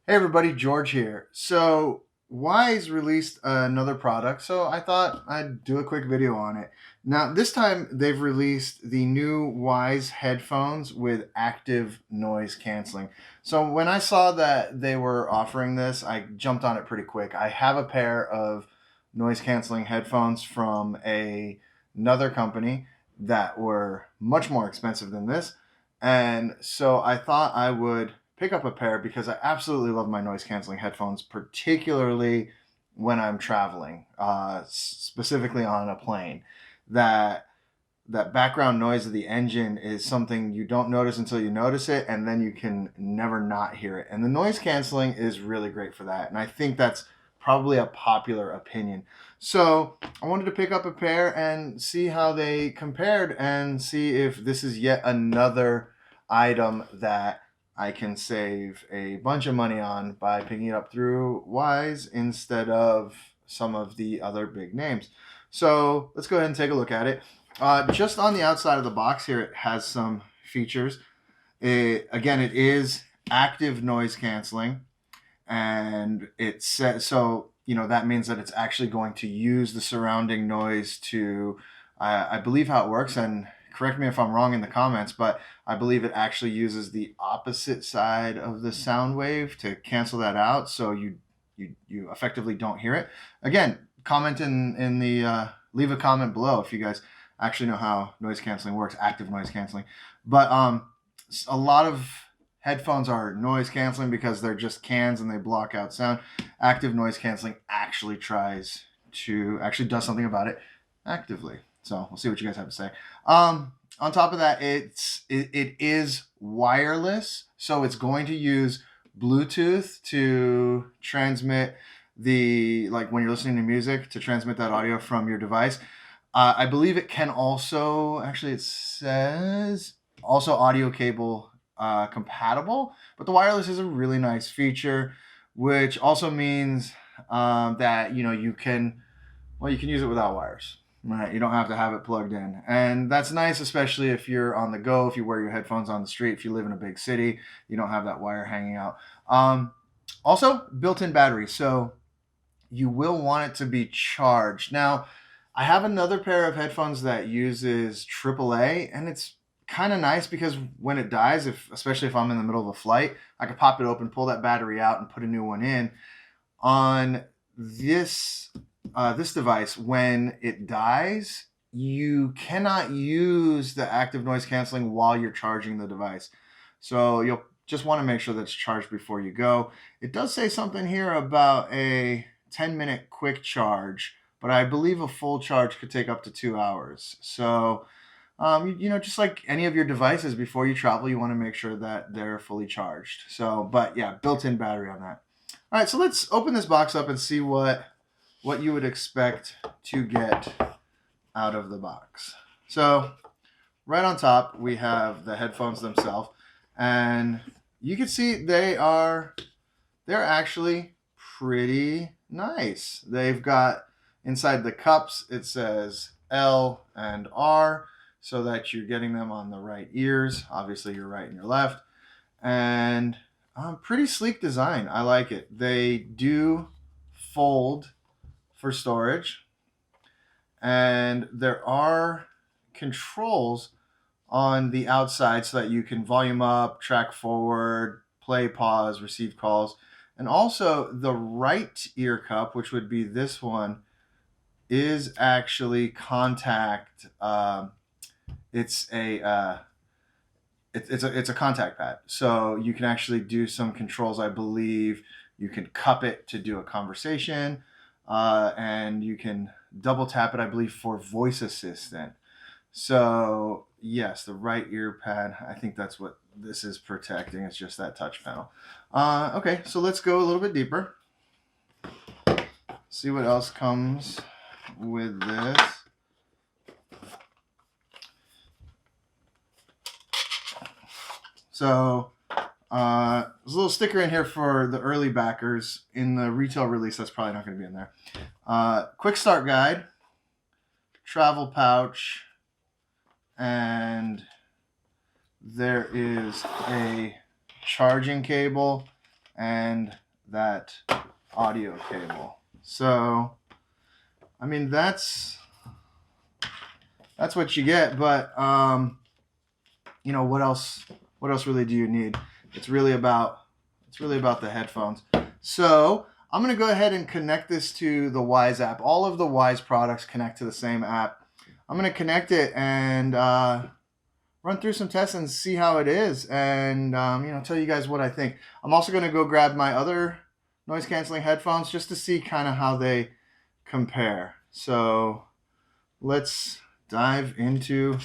Hey everybody, George here. So, Wyze released another product, so I thought I'd do a quick video on it. Now, this time they've released the new Wyze headphones with active noise canceling. So, when I saw that they were offering this, I jumped on it pretty quick. I have a pair of noise canceling headphones from another company that were much more expensive than this. And so I thought I would pick up a pair because I absolutely love my noise canceling headphones, particularly when I'm traveling, specifically on a plane. That that background noise of the engine is something you don't notice until you notice it, and then you can never not hear it. And the noise canceling is really great for that. And I think that's probably a popular opinion. So I wanted to pick up a pair and see how they compared and see if this is yet another item that I can save a bunch of money on by picking it up through Wyze instead of some of the other big names. So let's go ahead and take a look at it. Just on the outside of the box here, it has some features. It is active noise canceling, and it says so. That means that it's actually going to use the surrounding noise to. I believe how it works, and correct me if I'm wrong in the comments, but I believe it actually uses the opposite side of the sound wave to cancel that out, so you effectively don't hear it. Again, comment in the leave a comment below if you guys actually know how noise canceling works, active noise canceling. But a lot of headphones are noise canceling because they're just cans and they block out sound. Active noise canceling actually does something about it actively. So we'll see what you guys have to say. On top of that, it is wireless, so it's going to use Bluetooth to transmit when you're listening to music, to transmit that audio from your device. I believe it can also, actually, it says also audio cable compatible, but the wireless is a really nice feature, which also means that you can use it without wires. Right, you don't have to have it plugged in, and that's nice, especially if you're on the go. If you wear your headphones on the street, if you live in a big city, you don't have that wire hanging out. Also, built-in battery, so you will want it to be charged. Now, I have another pair of headphones that uses AAA, and it's kind of nice because when it dies, especially if I'm in the middle of a flight, I can pop it open, pull that battery out, and put a new one in. On this device, when it dies, you cannot use the active noise canceling while you're charging the device. So you'll just want to make sure that it's charged before you go. It does say something here about a 10-minute quick charge, but I believe a full charge could take up to 2 hours. So, just like any of your devices before you travel, you want to make sure that they're fully charged. So, but yeah, built-in battery on that. All right, so let's open this box up and see what you would expect to get out of the box. So, right on top, we have the headphones themselves, and you can see they're actually pretty nice. They've got inside the cups, it says L and R so that you're getting them on the right ears. Obviously, your right and your left. And pretty sleek design. I like it. They do fold for storage, and there are controls on the outside so that you can volume up, track forward, play, pause, receive calls. And also the right ear cup, which would be this one, is actually contact. It's a it's a contact pad, so you can actually do some controls. I believe you can cup it to do a conversation, and you can double tap it, I believe, for voice assistant. So yes, the right ear pad, I think that's what this is protecting. It's just that touch panel. Okay, so let's go a little bit deeper. See what else comes with this. So there's a little sticker in here for the early backers. In the retail release, that's probably not going to be in there. Quick start guide, travel pouch, and there is a charging cable and that audio cable. So, I mean, that's what you get, but you know, what else really do you need? It's really about the headphones. So I'm going to go ahead and connect this to the Wyze app. All of the Wyze products connect to the same app. I'm going to connect it and run through some tests and see how it is, and you know, tell you guys what I think. I'm also going to go grab my other noise canceling headphones just to see kind of how they compare. So let's dive into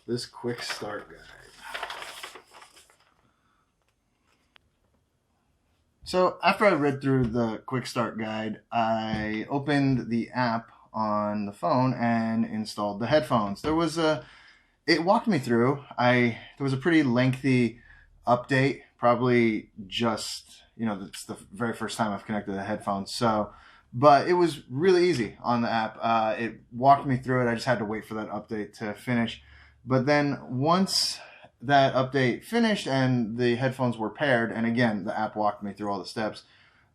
this quick start guide. So after I read through the quick start guide, I opened the app on the phone and installed the headphones. It walked me through. There was a pretty lengthy update, probably just, you know, it's the very first time I've connected the headphones. So, but it was really easy on the app. It walked me through it. I just had to wait for that update to finish. But then once that update finished and the headphones were paired, and again, the app walked me through all the steps,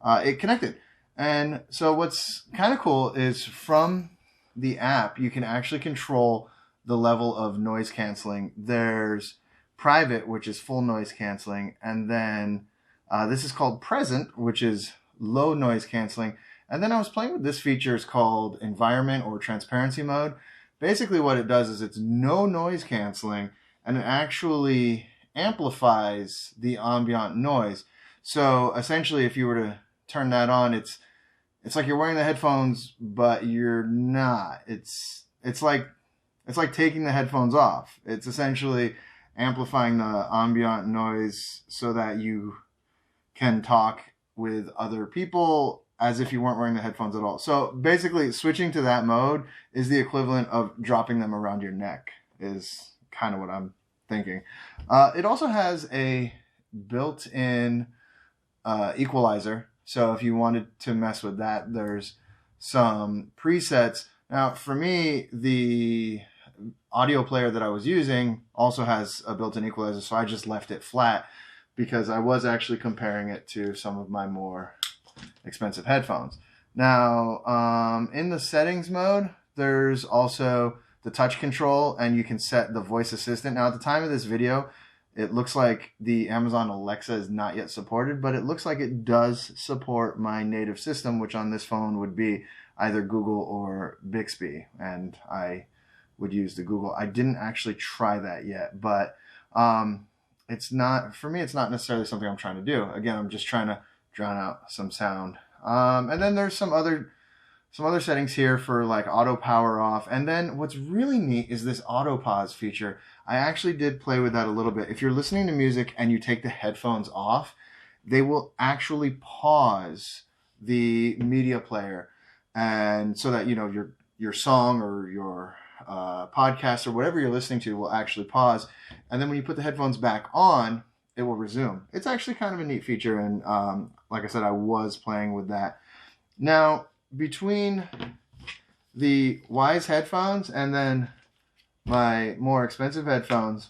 it connected. And so what's kind of cool is from the app, you can actually control the level of noise canceling. There's private, which is full noise canceling, and then this is called present, which is low noise canceling. And then I was playing with this feature. It's called environment or transparency mode. Basically what it does is it's no noise canceling, and it actually amplifies the ambient noise. So essentially, if you were to turn that on, it's like you're wearing the headphones, but you're not. It's like taking the headphones off. It's essentially amplifying the ambient noise so that you can talk with other people as if you weren't wearing the headphones at all. So basically, switching to that mode is the equivalent of dropping them around your neck, is kind of what I'm thinking. It also has a built-in equalizer. So if you wanted to mess with that, there's some presets. Now, for me, the audio player that I was using also has a built-in equalizer, so I just left it flat because I was actually comparing it to some of my more expensive headphones. Now, in the settings mode, there's also the touch control, and you can set the voice assistant. Now, at the time of this video, it looks like the Amazon Alexa is not yet supported, but it looks like it does support my native system, which on this phone would be either Google or Bixby, and I would use the Google. I didn't actually try that yet, but it's not, for me, it's not necessarily something I'm trying to do. Again, I'm just trying to drown out some sound. And then there's some other settings here for like auto power off. And then what's really neat is this auto pause feature. I actually did play with that a little bit. If you're listening to music and you take the headphones off, they will actually pause the media player, and so that, you know, your song or your podcast or whatever you're listening to will actually pause. And then when you put the headphones back on, it will resume. It's actually kind of a neat feature, and like I said, I was playing with that. Now, between the Wyze headphones and then my more expensive headphones,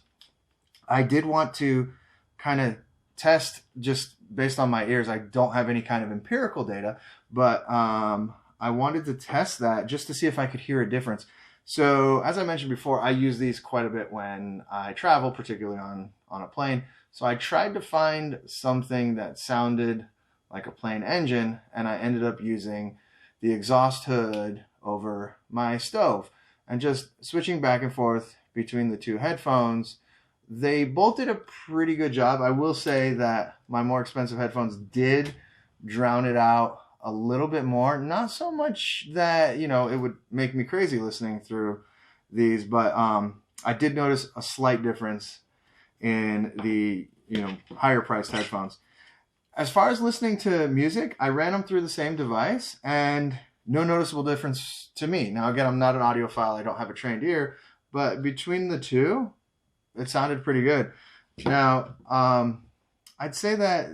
I did want to kind of test just based on my ears. I don't have any kind of empirical data, but I wanted to test that just to see if I could hear a difference. So as I mentioned before, I use these quite a bit when I travel, particularly on a plane. So I tried to find something that sounded like a plane engine, and I ended up using the exhaust hood over my stove and just switching back and forth between the two headphones. They both did a pretty good job. I will say that my more expensive headphones did drown it out a little bit more. Not so much that, you know, it would make me crazy listening through these, but I did notice a slight difference in the, you know, higher priced headphones. As far as listening to music, I ran them through the same device and no noticeable difference to me. Now, again, I'm not an audiophile. I don't have a trained ear, but between the two, it sounded pretty good. Now, I'd say that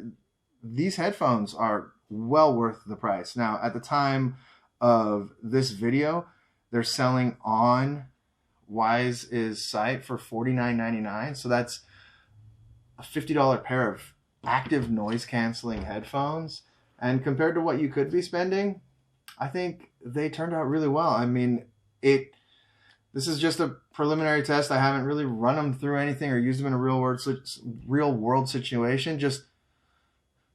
these headphones are well worth the price. Now, at the time of this video, they're selling on Wyze's site for $49.99. So that's a $50 pair of active noise canceling headphones. And compared to what you could be spending, I think they turned out really well. I mean, this is just a preliminary test. I haven't really run them through anything or used them in a real world situation. Just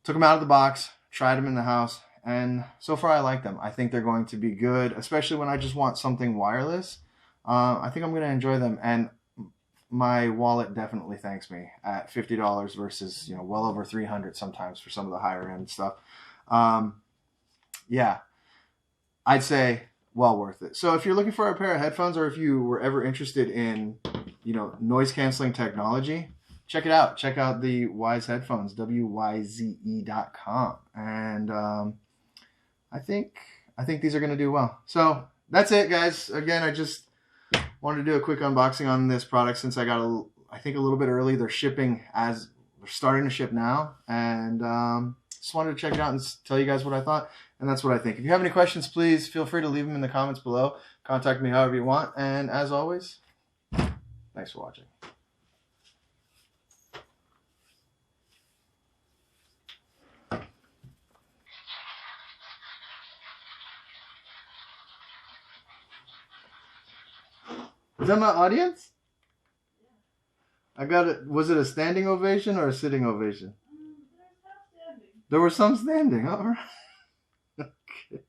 took them out of the box, tried them in the house, and so far I like them. I think they're going to be good, especially when I just want something wireless. I think I'm going to enjoy them, and my wallet definitely thanks me at $50 versus well over $300 sometimes for some of the higher end stuff. Yeah, I'd say well worth it. So if you're looking for a pair of headphones, or if you were ever interested in noise canceling technology, check it out. Check out the Wyze headphones, wyze.com. And I think these are going to do well. So that's it, guys. Again, I just wanted to do a quick unboxing on this product since I got I think a little bit early. They're starting to ship now, and just wanted to check it out and tell you guys what I thought, and that's what I think. If you have any questions, please feel free to leave them in the comments below. Contact me however you want, and as always, thanks for watching. Is that my audience? I got it. Was it a standing ovation or a sitting ovation? There was some standing. All right. Okay.